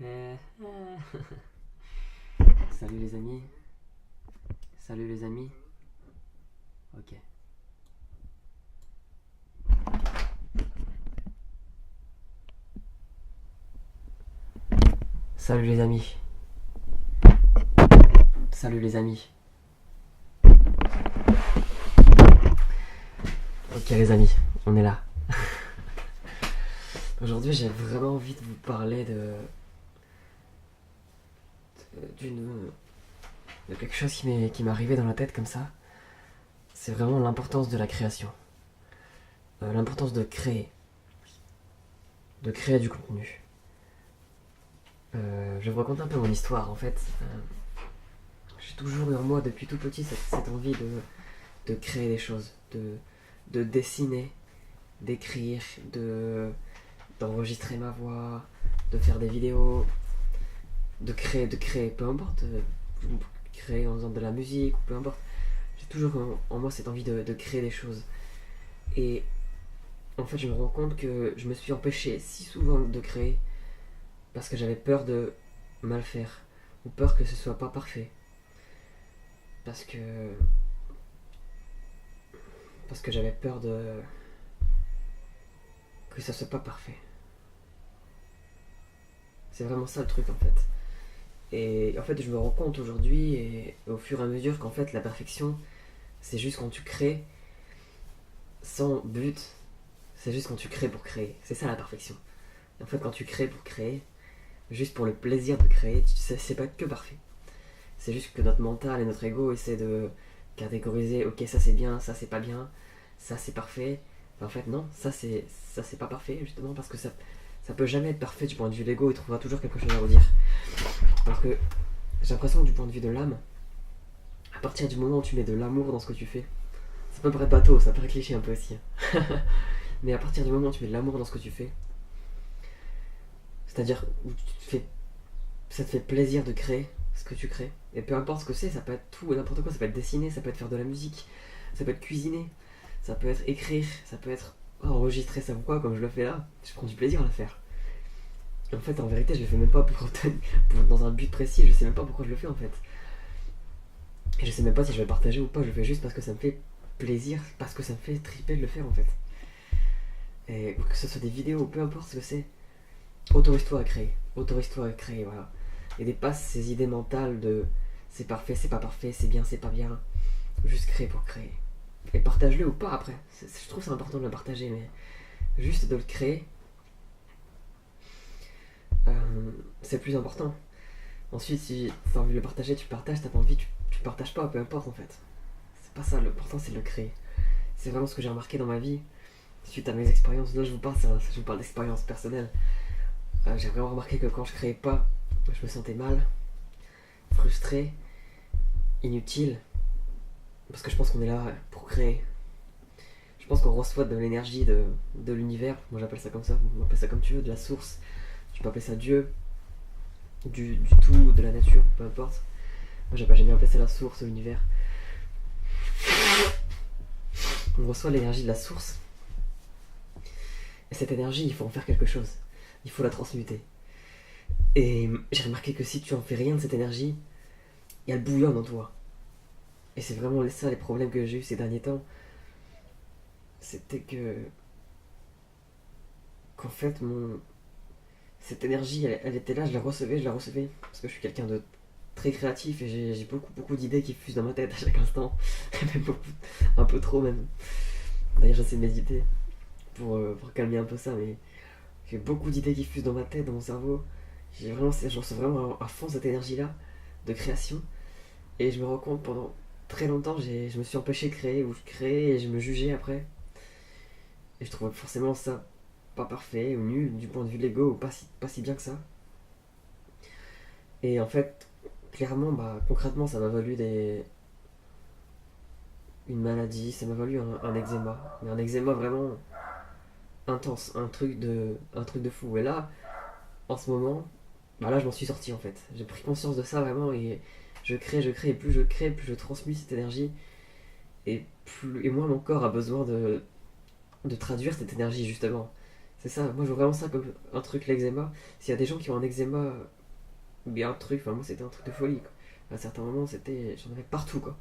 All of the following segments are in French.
Euh, Salut les amis. Salut les amis. Ok. Salut les amis. Salut les amis. Ok les amis, on est là. Aujourd'hui j'ai vraiment envie de vous parler d'une de quelque chose qui m'est arrivé dans la tête comme ça. C'est vraiment l'importance de la création. L'importance de créer. De créer du contenu. Je vais vous raconter un peu mon histoire en fait. J'ai toujours eu en moi depuis tout petit cette envie de créer des choses, de dessiner, d'écrire, d'enregistrer ma voix, de faire des vidéos, de créer, peu importe, créer en faisant de la musique, ou peu importe. J'ai toujours en moi cette envie de créer des choses. Et en fait, je me rends compte que je me suis empêché si souvent de créer parce que j'avais peur de mal faire, ou peur que ce soit pas parfait. Parce que, parce que j'avais peur que ça soit pas parfait. C'est vraiment ça le truc en fait. Et en fait, je me rends compte aujourd'hui et au fur et à mesure qu'en fait, la perfection, c'est juste quand tu crées sans but, c'est juste quand tu crées pour créer. C'est ça la perfection. Et en fait, quand tu crées pour créer, juste pour le plaisir de créer, c'est pas que parfait. C'est juste que notre mental et notre ego essaient de catégoriser, ok, ça c'est bien, ça c'est pas bien, ça c'est parfait. Enfin, en fait, non, ça c'est pas parfait, justement, parce que ça peut jamais être parfait du point de vue de l'ego, il trouvera toujours quelque chose à redire. Alors que j'ai l'impression que du point de vue de l'âme, à partir du moment où tu mets de l'amour dans ce que tu fais, ça peut paraître bateau, ça paraît cliché un peu aussi. Mais à partir du moment où tu mets de l'amour dans ce que tu fais, c'est-à-dire où ça te fait plaisir de créer ce que tu crées, et peu importe ce que c'est, ça peut être tout et n'importe quoi, ça peut être dessiner, ça peut être faire de la musique, ça peut être cuisiner, ça peut être écrire, ça peut être enregistrer sa voix comme je le fais là, je prends du plaisir à le faire. Et en fait, en vérité, je le fais même pas dans un but précis, je sais même pas pourquoi je le fais en fait. Et je sais même pas si je vais le partager ou pas, je le fais juste parce que ça me fait plaisir, parce que ça me fait triper de le faire en fait. Et que ce soit des vidéos, peu importe ce que c'est, autorise-toi à créer. Autorise-toi à créer, voilà. Et dépasse ces idées mentales de c'est parfait, c'est pas parfait, c'est bien, c'est pas bien. Juste créer pour créer. Et partage-le ou pas après. Je trouve c'est important de le partager, mais juste de le créer, c'est le plus important. Ensuite, si t'as envie de le partager, tu partages, t'as pas envie, tu partages pas, peu importe en fait. C'est pas ça, l'important c'est de le créer. C'est vraiment ce que j'ai remarqué dans ma vie, suite à mes expériences. Là, je vous parle d'expérience personnelle. J'ai vraiment remarqué que quand je créais pas, je me sentais mal, frustré, inutile. Parce que je pense qu'on est là pour créer. Je pense qu'on reçoit de l'énergie de l'univers. Moi j'appelle ça comme ça, on appelle ça comme tu veux, de la source. Tu peux appeler ça Dieu, du tout, de la nature, peu importe. Moi j'aime bien appeler ça la source, l'univers. On reçoit l'énergie de la source. Et cette énergie, il faut en faire quelque chose. Il faut la transmuter. Et j'ai remarqué que si tu en fais rien de cette énergie, elle bouillonne en toi. Et c'est vraiment ça les problèmes que j'ai eu ces derniers temps. C'était qu'en fait cette énergie elle était là, je la recevais. Parce que je suis quelqu'un de très créatif et j'ai beaucoup d'idées qui fusent dans ma tête à chaque instant. Même beaucoup, un peu trop même. D'ailleurs j'essaie de méditer pour calmer un peu ça, mais j'ai beaucoup d'idées qui fusent dans ma tête, dans mon cerveau. Je ressens vraiment à fond cette énergie là de création. Et je me rends compte pendant très longtemps, je me suis empêché de créer, ou je créais et je me jugeais après. Et je trouvais forcément ça pas parfait ou nul du point de vue de l'ego, ou pas si bien que ça. Et en fait, clairement, concrètement, ça m'a valu une maladie, ça m'a valu un eczéma. Mais un eczéma vraiment intense, un truc de fou. Et là, en ce moment, là, je m'en suis sorti en fait. J'ai pris conscience de ça vraiment et je crée, et plus je crée, plus je transmute cette énergie. Et moins mon corps a besoin de traduire cette énergie justement. C'est ça, moi je vois vraiment ça comme un truc, l'eczéma. S'il y a des gens qui ont un eczéma, bien un truc, enfin moi c'était un truc de folie, quoi. À certains moments, j'en avais partout, quoi.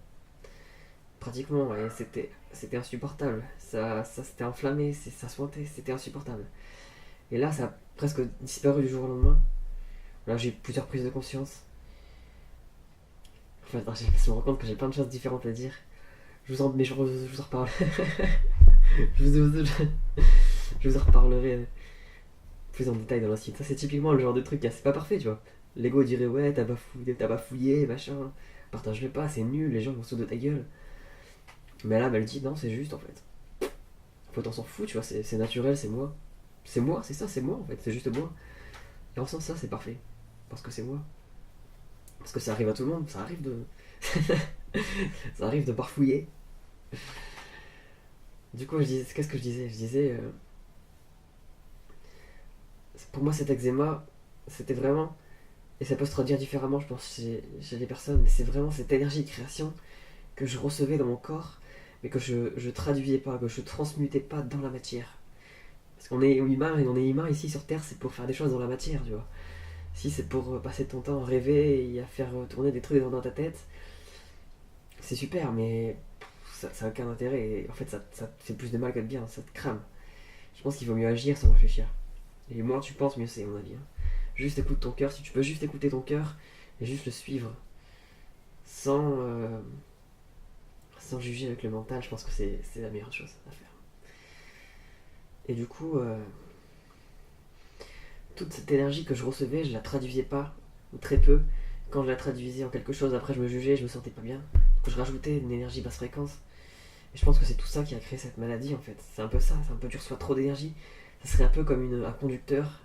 Pratiquement, et c'était insupportable. Ça s'était enflammé, ça suintait, c'était insupportable. Et là, ça a presque disparu du jour au lendemain. Là, j'ai eu plusieurs prises de conscience. Enfin, je me rends compte que j'ai plein de choses différentes à dire. Mais je vous en reparle. je, vous, je vous en reparlerai plus en détail dans la suite. Ça, c'est typiquement le genre de truc, c'est pas parfait, tu vois. L'ego dirait, ouais, t'as bafouillé, machin. Partage-le pas, c'est nul, les gens vont se de ta gueule. Mais là, elle dit, non, c'est juste en fait. Faut t'en s'en fout, tu vois, c'est naturel, c'est moi. C'est moi, c'est ça, c'est moi en fait, c'est juste moi. Et en sens, ça, c'est parfait. Parce que c'est moi. Parce que ça arrive à tout le monde, ça arrive de. ça arrive de barfouiller. Du coup, qu'est-ce que je disais? Je disais, pour moi, cet eczéma, c'était vraiment, et ça peut se traduire différemment, je pense, chez les personnes, mais c'est vraiment cette énergie de création que je recevais dans mon corps, mais que je traduisais pas, que je transmutais pas dans la matière. Parce qu'on est humain, et on est humain ici sur Terre, c'est pour faire des choses dans la matière, tu vois. Si c'est pour passer ton temps à rêver et à faire tourner des trucs dans ta tête, c'est super, mais ça n'a aucun intérêt. Et en fait, ça te fait plus de mal que de bien, ça te crame. Je pense qu'il vaut mieux agir sans réfléchir. Et moins tu penses, mieux c'est, à mon avis. Juste écoute ton cœur, si tu peux juste écouter ton cœur et juste le suivre sans, sans juger avec le mental, je pense que c'est la meilleure chose à faire. Et du coup, toute cette énergie que je recevais, je la traduisais pas, ou très peu. Quand je la traduisais en quelque chose, après je me jugeais, je me sentais pas bien. Donc je rajoutais une énergie basse fréquence. Et je pense que c'est tout ça qui a créé cette maladie en fait. C'est un peu ça, c'est un peu tu reçois trop d'énergie. Ça serait un peu comme un conducteur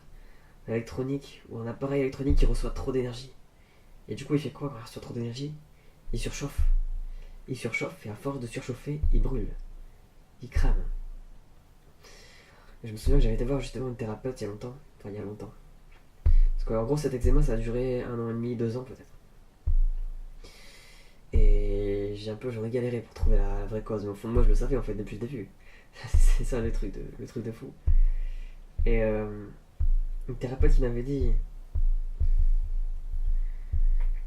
électronique ou un appareil électronique qui reçoit trop d'énergie. Et du coup, il fait quoi quand il reçoit trop d'énergie? Il surchauffe. Il surchauffe et à force de surchauffer, il brûle. Il crame. Et je me souviens que j'avais été voir justement une thérapeute il y a longtemps. Enfin, il y a longtemps. Parce qu'en gros, cet eczéma, ça a duré 1 an et demi, 2 ans peut-être. Et j'en ai galéré pour trouver la vraie cause. Mais au fond de moi, je le savais en fait depuis le début. C'est ça le truc de fou. Et une thérapeute qui m'avait dit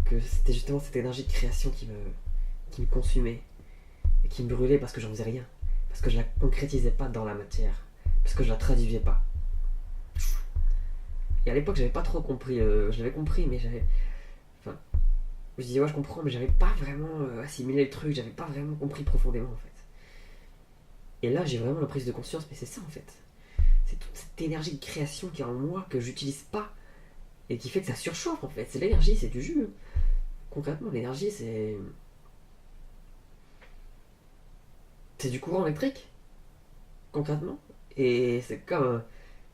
que c'était justement cette énergie de création qui me consumait et qui me brûlait parce que j'en faisais rien. Parce que je la concrétisais pas dans la matière. Parce que je la traduisais pas. Et à l'époque, j'avais pas trop compris. Je l'avais compris, mais j'avais. Enfin, je disais, ouais, je comprends, mais j'avais pas vraiment assimilé le truc. J'avais pas vraiment compris profondément en fait. Et là, j'ai vraiment la prise de conscience, mais c'est ça en fait. C'est toute cette énergie de création qui est en moi que j'utilise pas et qui fait que ça surchauffe en fait. C'est l'énergie, c'est du jus. Concrètement, l'énergie, c'est du courant électrique, concrètement. Et c'est comme.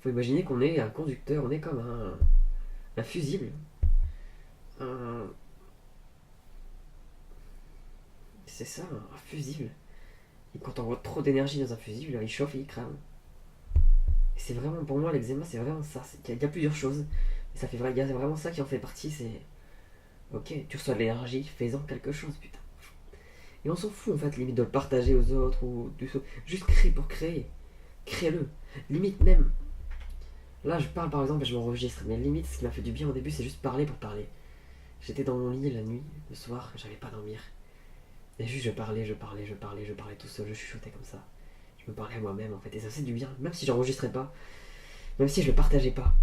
Faut imaginer qu'on est un conducteur, on est comme un fusible. Un, c'est ça, un fusible. Et quand on voit trop d'énergie dans un fusible, il chauffe et il crame. Et c'est vraiment, pour moi, l'eczéma, c'est vraiment ça. Il y a plusieurs choses. Et ça fait il y a vraiment ça qui en fait partie. C'est. Ok, tu reçois de l'énergie, fais-en quelque chose, putain. Et on s'en fout en fait, limite de le partager aux autres ou juste créer pour créer. Crée-le. Limite même. Là, je parle par exemple et je m'enregistre. Mais limite, ce qui m'a fait du bien au début, c'est juste parler pour parler. J'étais dans mon lit la nuit, le soir, j'avais pas dormir. Et juste je parlais tout seul, je chuchotais comme ça. Je me parlais à moi-même en fait, et ça faisait du bien, même si j'enregistrais pas, même si je le partageais pas.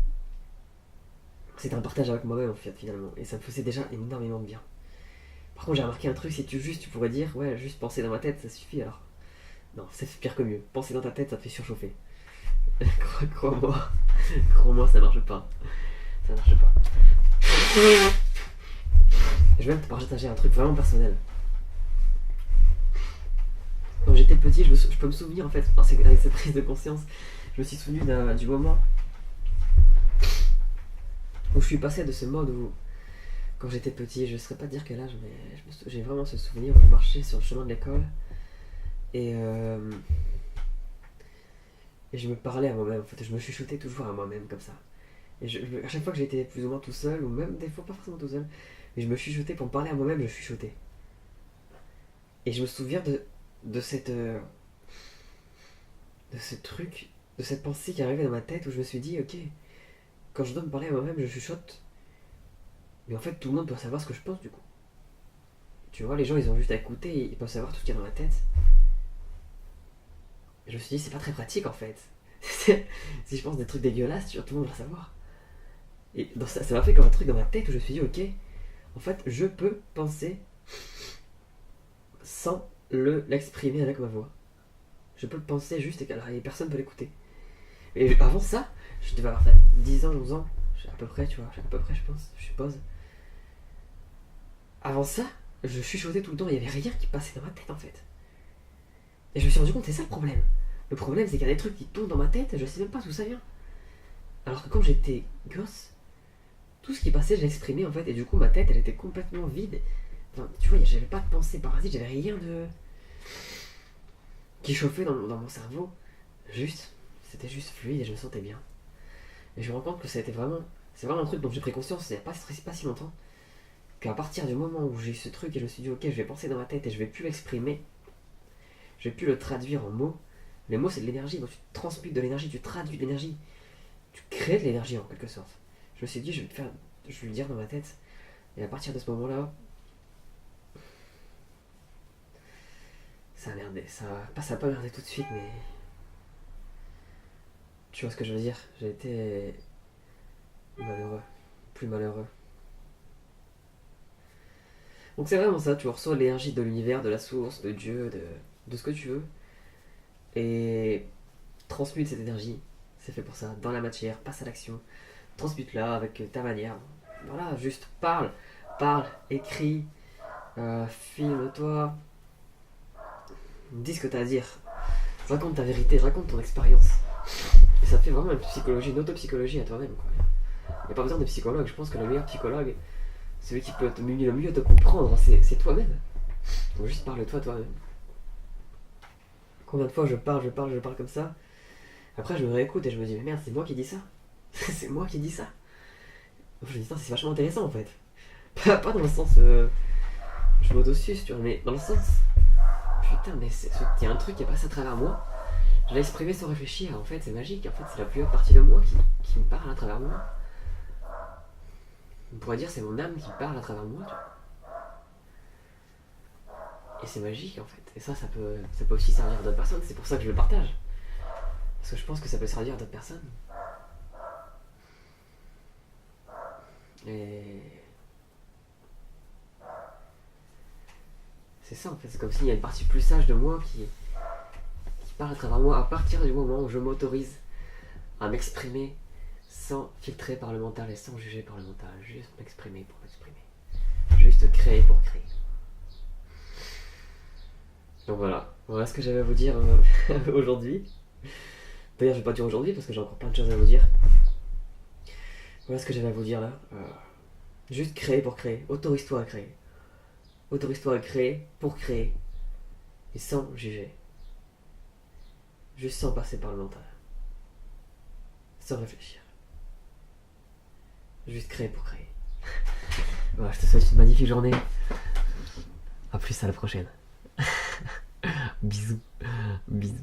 C'était un partage avec moi-même en fait finalement, et ça me faisait déjà énormément de bien. Par contre j'ai remarqué un truc, si tu pourrais dire, ouais, juste penser dans ma tête, ça suffit alors. Non, c'est pire que mieux. Penser dans ta tête, ça te fait surchauffer. Crois-moi, crois-moi, ça marche pas. Ça marche pas. Je vais même te partager un truc vraiment personnel. Quand j'étais petit, je peux me souvenir en fait, avec cette prise de conscience, je me suis souvenu du moment où je suis passé de ce mode où, quand j'étais petit, je ne saurais pas dire quel âge, mais j'ai vraiment ce souvenir où je marchais sur le chemin de l'école et, et je me parlais à moi-même, en fait, je me chuchotais toujours à moi-même comme ça. Et à chaque fois que j'étais plus ou moins tout seul, ou même des fois pas forcément tout seul, mais je me chuchotais pour me parler à moi-même, je chuchotais. Et je me souviens de ce truc de cette pensée qui est arrivée dans ma tête où je me suis dit, ok, quand je dois me parler à moi-même, je chuchote. Mais en fait, tout le monde peut savoir ce que je pense du coup. Tu vois, les gens, ils ont juste à écouter et ils peuvent savoir tout ce qu'il y a dans ma tête. Et je me suis dit, c'est pas très pratique en fait. Si je pense des trucs dégueulasses, tu vois, tout le monde va savoir. Et ça m'a fait comme un truc dans ma tête où je me suis dit, ok, en fait, je peux penser sans l'exprimer avec ma voix. Je peux le penser juste et personne ne peut l'écouter. Et avant ça, je devais avoir 10 ans, 11 ans, à peu près, tu vois, à peu près, je pense, je suppose. Avant ça, je chuchotais tout le temps, il n'y avait rien qui passait dans ma tête en fait. Et je me suis rendu compte, c'est ça le problème. Le problème, c'est qu'il y a des trucs qui tombent dans ma tête et je sais même pas d'où ça vient. Alors que quand j'étais gosse, tout ce qui passait, je l'exprimais en fait, et du coup, ma tête, elle était complètement vide. Enfin, tu vois, j'avais pas de pensée parasite, j'avais rien de. Qui chauffait dans mon cerveau. C'était juste fluide et je me sentais bien. Et je me rends compte que ça a été vraiment. C'est vraiment un truc dont j'ai pris conscience il n'y a pas si longtemps. Qu'à partir du moment où j'ai eu ce truc et je me suis dit, ok, je vais penser dans ma tête et je vais plus l'exprimer, je vais plus le traduire en mots. Les mots, c'est de l'énergie, donc tu transmutes de l'énergie, tu traduis de l'énergie, tu crées de l'énergie en quelque sorte. Je me suis dit, je vais le dire dans ma tête. Et à partir de ce moment-là, ça a merdé. Ça a pas merdé tout de suite, mais. Tu vois ce que je veux dire? J'ai été malheureux. Plus malheureux. Donc c'est vraiment ça, tu reçois l'énergie de l'univers, de la source, de Dieu, de ce que tu veux. Et transmute cette énergie. C'est fait pour ça. Dans la matière, passe à l'action. Transmute-la avec ta manière. Voilà, juste parle, écris, filme-toi, dis ce que t'as à dire. Raconte ta vérité, raconte ton expérience. Et ça fait vraiment une psychologie, une autopsychologie à toi-même. Il n'y a pas besoin de psychologue. Je pense que le meilleur psychologue, celui qui peut le mieux te comprendre, c'est toi-même. Donc juste parle-toi toi-même. Combien de fois je parle comme ça. Après je me réécoute et je me dis, mais merde, c'est moi qui dis ça. C'est moi qui dis ça. Donc, je me dis, c'est vachement intéressant en fait. Pas dans le sens, je m'autosuce, tu vois, mais dans le sens, putain, mais il y a un truc qui est passé à travers moi. Je l'ai exprimé sans réfléchir, en fait, c'est magique. En fait, c'est la plus haute partie de moi qui me parle à travers moi. On pourrait dire c'est mon âme qui parle à travers moi, tu vois. Et c'est magique en fait. Et ça peut aussi servir à d'autres personnes. C'est pour ça que je le partage. Parce que je pense que ça peut servir à d'autres personnes. Et c'est ça en fait. C'est comme s'il y a une partie plus sage de moi qui parle à travers moi à partir du moment où je m'autorise à m'exprimer sans filtrer par le mental et sans juger par le mental. Juste m'exprimer pour m'exprimer. Juste créer pour créer. Donc voilà ce que j'avais à vous dire aujourd'hui. D'ailleurs, je vais pas dire aujourd'hui parce que j'ai encore plein de choses à vous dire. Voilà ce que j'avais à vous dire là. Juste créer pour créer. Autorise-toi à créer. Autorise-toi à créer pour créer. Et sans juger. Juste sans passer par le mental. Sans réfléchir. Juste créer pour créer. Voilà, je te souhaite une magnifique journée. A plus, à la prochaine. Bisous. Bisous.